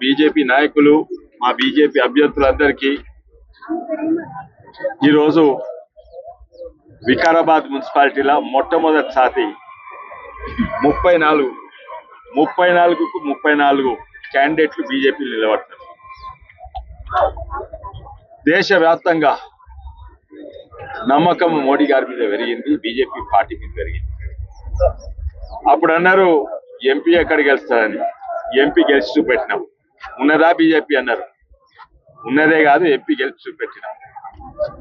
BJP నాయకులు, మా BJP అభ్యర్థులందరికీ ఈరోజు వికారాబాద్ మున్సిపాలిటీలో మొట్టమొదటిసారి 34 క్యాండిడేట్లు బీజేపీ నిలబడతారు. దేశవ్యాప్తంగా నమ్మకం మోడీ గారి మీద పెరిగింది, బీజేపీ పార్టీ మీద పెరిగింది. అప్పుడు అన్నారు ఎంపీ ఎక్కడ గెలుస్తారని, ఎంపీ గెలిచి చూపెట్టినాం. ఉన్నదా బీజేపీ అన్నారు, ఉన్నదే కాదు ఎంపీ గెలిచి చూపెట్టినాం.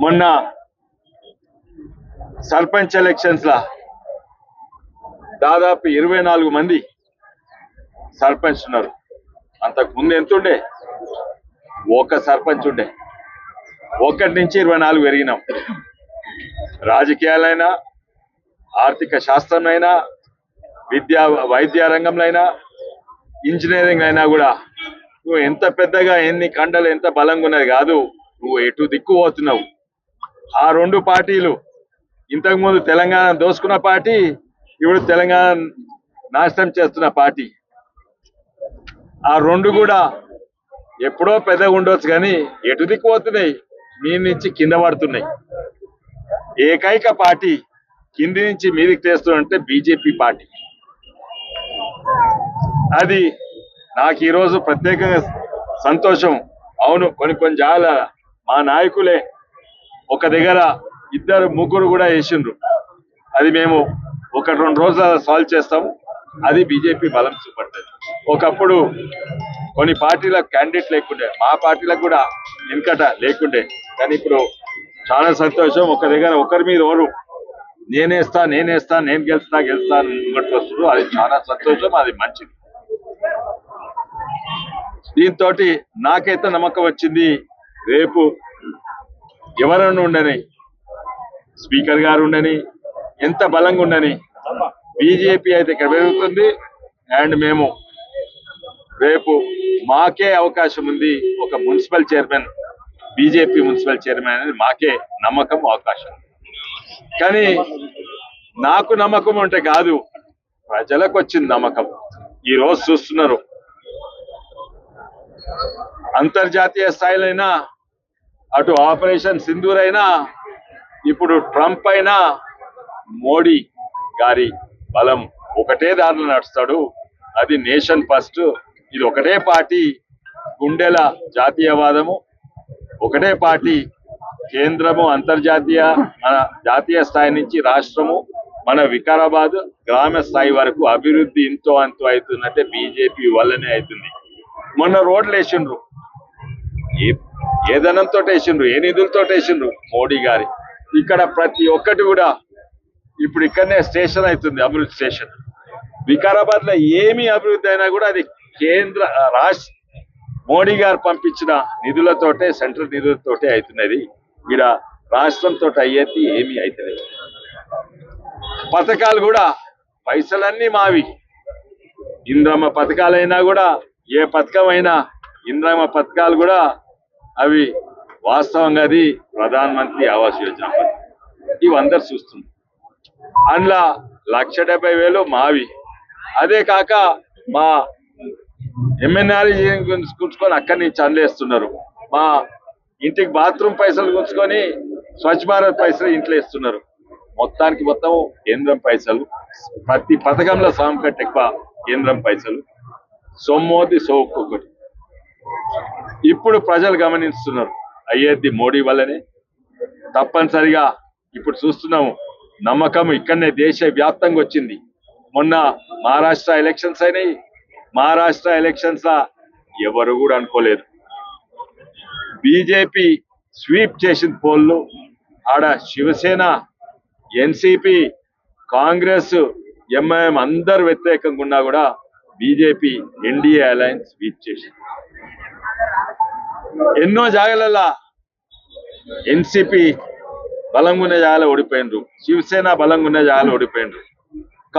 మొన్న సర్పంచ్ ఎలక్షన్స్ లా దాదాపు 24 మంది సర్పంచ్ ఉన్నారు. అంతకు ముందు ఎంత ఉండే, ఒక సర్పంచ్ ఉండే. 1 నుంచి 24 పెరిగినాం. రాజకీయాలైనా, ఆర్థిక శాస్త్రంలో, వైద్య రంగంలో, ఇంజనీరింగ్ అయినా కూడా నువ్వు ఎంత పెద్దగా ఎన్ని కండలు ఎంత బలంగా ఉన్నది కాదు, నువ్వు ఎటు దిక్కు పోతున్నావు. ఆ 2 పార్టీలు ఇంతకుముందు తెలంగాణ దోసుకున్న పార్టీ, ఇప్పుడు తెలంగాణ నాశనం చేస్తున్న పార్టీ. ఆ 2 కూడా ఎప్పుడో పెద్దగా ఉండొచ్చు కానీ ఎటు దిక్కు పోతున్నాయి, మీ నుంచి కింద పడుతున్నాయి. ఏకైక పార్టీ కింది నుంచి మీదికి చేస్తుందంటే బీజేపీ పార్టీ. అది నాకు ఈరోజు ప్రత్యేకంగా సంతోషం. అవును, కొన్ని జాల మా నాయకులే ఒక దగ్గర 2-3 కూడా వేసిండ్రు. అది మేము 1-2 రోజులు సాల్వ్ చేస్తాం. అది బీజేపీ బలం చూపడుతుంది. ఒకప్పుడు కొన్ని పార్టీలకు క్యాండిడేట్ లేకుండే, మా పార్టీలకు కూడా వెనుకట లేకుండే. కానీ ఇప్పుడు చాలా సంతోషం. ఒక దగ్గర ఒకరి మీద ఎవరు నేనేస్తా నేను గెలుస్తా అని ముంగట్టు వస్తున్నారు. అది చాలా సంతోషం, అది మంచిది. దీంతో నాకైతే నమ్మకం వచ్చింది, రేపు ఎవరన్నా ఉండని, స్పీకర్ గారు ఉండని, ఎంత బలంగా ఉండని, బీజేపీ అయితే ఇక్కడ పెరుగుతుంది. అండ్ మేము రేపు మాకే అవకాశం ఉంది. ఒక municipal chairman, BJP municipal chairman అనేది మాకే నమ్మకం, అవకాశం. కానీ నాకు నమ్మకం అంటే కాదు, ప్రజలకు వచ్చింది నమ్మకం. ఈ రోజు చూస్తున్నారు, అంతర్జాతీయ స్థాయిలైనా, అటు ఆపరేషన్ సింధూర్ అయినా, ఇప్పుడు ట్రంప్ అయినా, మోడీ గారి బలం ఒకటే దారిలో నడుస్తాడు. అది నేషన్ ఫస్ట్. ఇది ఒకటే పార్టీ, గుండెల జాతీయవాదము, ఒకటే పార్టీ. కేంద్రము, అంతర్జాతీయ, మన జాతీయ స్థాయి నుంచి రాష్ట్రము, మన వికారాబాద్ గ్రామ స్థాయి వరకు అభివృద్ధి ఇంతో అంతో అవుతుందంటే బీజేపీ వల్లనే అవుతుంది. మొన్న రోడ్లు వేసిండ్రు, ఏ ధనంతో వేసిండ్రు, ఏ నిధులతో వేసిండ్రు, మోడీ గారి. ఇక్కడ ప్రతి ఒక్కటి కూడా ఇప్పుడు ఇక్కడనే స్టేషన్ అవుతుంది, అభివృద్ధి స్టేషన్. వికారాబాద్ లో ఏమి అభివృద్ధి అయినా కూడా అది కేంద్ర రాష్ట్ర మోడీ గారు పంపించిన నిధులతోటే, సెంట్రల్ నిధులతోటే అవుతున్నది. ఇక్కడ రాష్ట్రంతో అయ్యేది ఏమీ అవుతలేదు. పథకాలు కూడా పైసలన్నీ మావి. ఇంద్రమ్మ పథకాలైనా కూడా, ఏ పథకమైనా, ఇంద్రమ్మ పథకాలు కూడా అవి వాస్తవంగా అది ప్రధాన మంత్రి ఆవాస్ యోజన ఇవి అందరు చూస్తున్నారు. అందులో 1,70,000 మావి. అదే కాక మా ఎంఎన్ఆర్ఈ గుంచుకొని అక్కడి నుంచి అందేస్తున్నారు. మా ఇంటికి బాత్రూమ్ పైసలు గుంచుకొని స్వచ్ఛ భారత్ పైసలు ఇంట్లో ఇస్తున్నారు. మొత్తానికి మొత్తం కేంద్రం పైసలు, ప్రతి పథకంలో సగం కంటే ఎక్కువ కేంద్రం పైసలు. సొమ్మోది సోకొకటి. ఇప్పుడు ప్రజలు గమనిస్తున్నారు, అయ్యేది మోడీ వల్లనే. తప్పనిసరిగా ఇప్పుడు చూస్తున్నాము, నమ్మకం ఇక్కడనే దేశ వ్యాప్తంగా వచ్చింది. మొన్న మహారాష్ట్ర ఎలక్షన్స్ అయినాయి. మహారాష్ట్ర ఎలక్షన్స్ లా ఎవరు కూడా అనుకోలేదు బీజేపీ స్వీప్ చేసిన పోల్లు. ఆడ శివసేన, ఎన్సీపీ, కాంగ్రెస్, ఎంఐఎం అందరు వ్యతిరేకంగా ఉన్నా కూడా బీజేపీ ఎన్డీఏ అలయన్స్ స్వీప్ చేసింది. ఎన్నో జాగాలలో ఎన్సీపీ బలంగా ఉన్న జాగాలో ఓడిపోయినరు, శివసేన బలంగా ఉన్న జాగాలో ఓడిపోయినరు.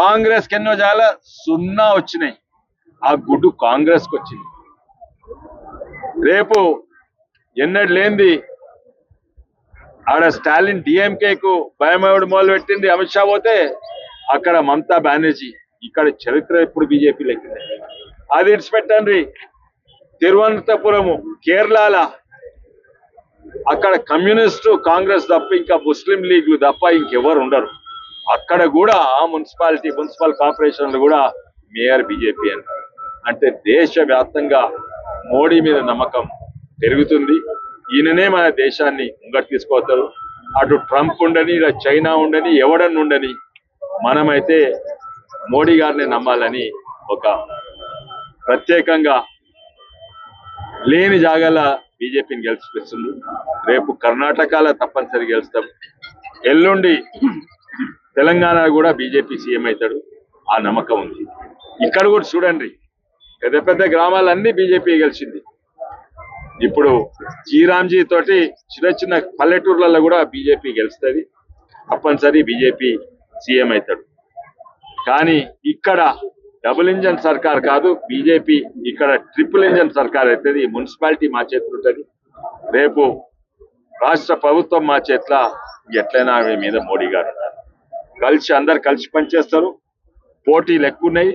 కాంగ్రెస్ కి ఎన్నో జాగాల 0 వచ్చినాయి. ఆ గుడ్డు కాంగ్రెస్ కి వచ్చింది. రేపు ఎన్నడు లేనిది ఆడ స్టాలిన్ డిఎంకేకు భయమవుడు మొదలు పెట్టింది. అమిత్ షా పోతే అక్కడ మమతా బెనర్జీ. ఇక్కడ చరిత్ర ఇప్పుడు బీజేపీ లెక్కింది. అది ఇడిచిపెట్టండి, తిరువనంతపురము, కేరళ అక్కడ కమ్యూనిస్టు కాంగ్రెస్ తప్ప ఇంకా ముస్లిం లీగ్లు తప్ప ఇంకెవరు ఉండరు. అక్కడ కూడా మున్సిపల్ కార్పొరేషన్లు కూడా మేయర్ బీజేపీ అని. అంటే దేశవ్యాప్తంగా మోడీ మీద నమ్మకం పెరుగుతుంది. ఈయననే మన దేశాన్ని ముంగట్ తీసుకుపోతారు. అటు ట్రంప్ ఉండని, ఇలా చైనా ఉండని, ఎవడని ఉండని, మనమైతే మోడీ గారిని నమ్మాలని ఒక ప్రత్యేకంగా లేని జాగాల బీజేపీని గెలిచిపిస్తుంది. రేపు కర్ణాటకలో తప్పనిసరి గెలుస్తాం. ఎల్లుండి తెలంగాణ కూడా బీజేపీ సీఎం అవుతాడు. ఆ నమ్మకం ఉంది. ఇక్కడ కూడా చూడండి, పెద్ద పెద్ద గ్రామాలన్నీ బీజేపీ గెలిచింది. ఇప్పుడు జీరాంజీ తోటి చిన్న చిన్న పల్లెటూర్లలో కూడా బీజేపీ గెలుస్తుంది. తప్పనిసరి బీజేపీ సీఎం అవుతాడు. కానీ ఇక్కడ డబుల్ ఇంజన్ సర్కార్ కాదు బీజేపీ, ఇక్కడ ట్రిపుల్ ఇంజన్ సర్కార్ అవుతుంది. మున్సిపాలిటీ మా చేతులు ఉంటుంది. రేపు రాష్ట్ర ప్రభుత్వం మా చేతిలో ఎట్లయినా ఆమె మీద మోడీ గారు ఉన్నారు. అందరు కలిసి పనిచేస్తారు. పోటీలు ఎక్కువ ఉన్నాయి,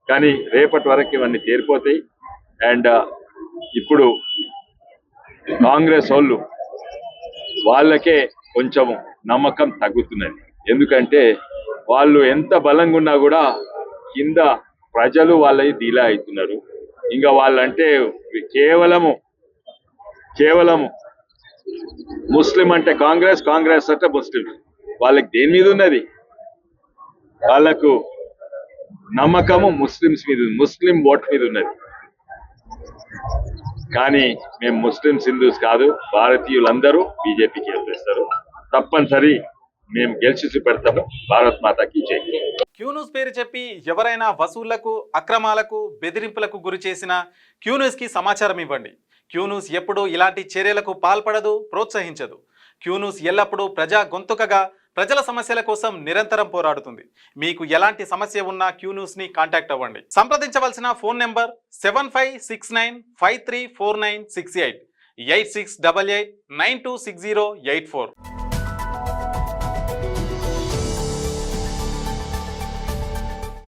కానీ రేపటి వరకు ఇవన్నీ తేరిపోతాయి. అండ్ ఇప్పుడు కాంగ్రెస్ వాళ్ళకే కొంచెం నమ్మకం తగ్గుతున్నది. ఎందుకంటే వాళ్ళు ఎంత బలంగా ఉన్నా కూడా కింద ప్రజలు వాళ్ళవి డీలా అవుతున్నారు. ఇంకా వాళ్ళంటే కేవలము ముస్లిం అంటే కాంగ్రెస్ అంటే ముస్లిం. వాళ్ళకి దేని మీద ఉన్నది? వాళ్ళకు నమ్మకము ముస్లింస్ మీద, ముస్లిం ఓట్ మీద ఉన్నది. కానీ మేము ముస్లింస్ హిందూస్ కాదు, భారతీయులందరూ బీజేపీకి గెలిపిస్తారు. తప్పనిసరి మేము గెలిచి చూపెడతాము. భారత్ మాతాకి జై. క్యూన్యూస్ పేరు చెప్పి ఎవరైనా వసూళ్లకు, అక్రమాలకు, బెదిరింపులకు గురి చేసిన క్యూన్యూస్కి సమాచారం ఇవ్వండి. క్యూన్యూస్ ఎప్పుడూ ఇలాంటి చర్యలకు పాల్పడదు, ప్రోత్సహించదు. క్యూన్యూస్ ఎల్లప్పుడూ ప్రజా గొంతుకగా ప్రజల సమస్యల కోసం నిరంతరం పోరాడుతుంది. మీకు ఎలాంటి సమస్య ఉన్నా క్యూన్యూస్ని కాంటాక్ట్ అవ్వండి. సంప్రదించవలసిన ఫోన్ నెంబర్ 7569534968 8688926084.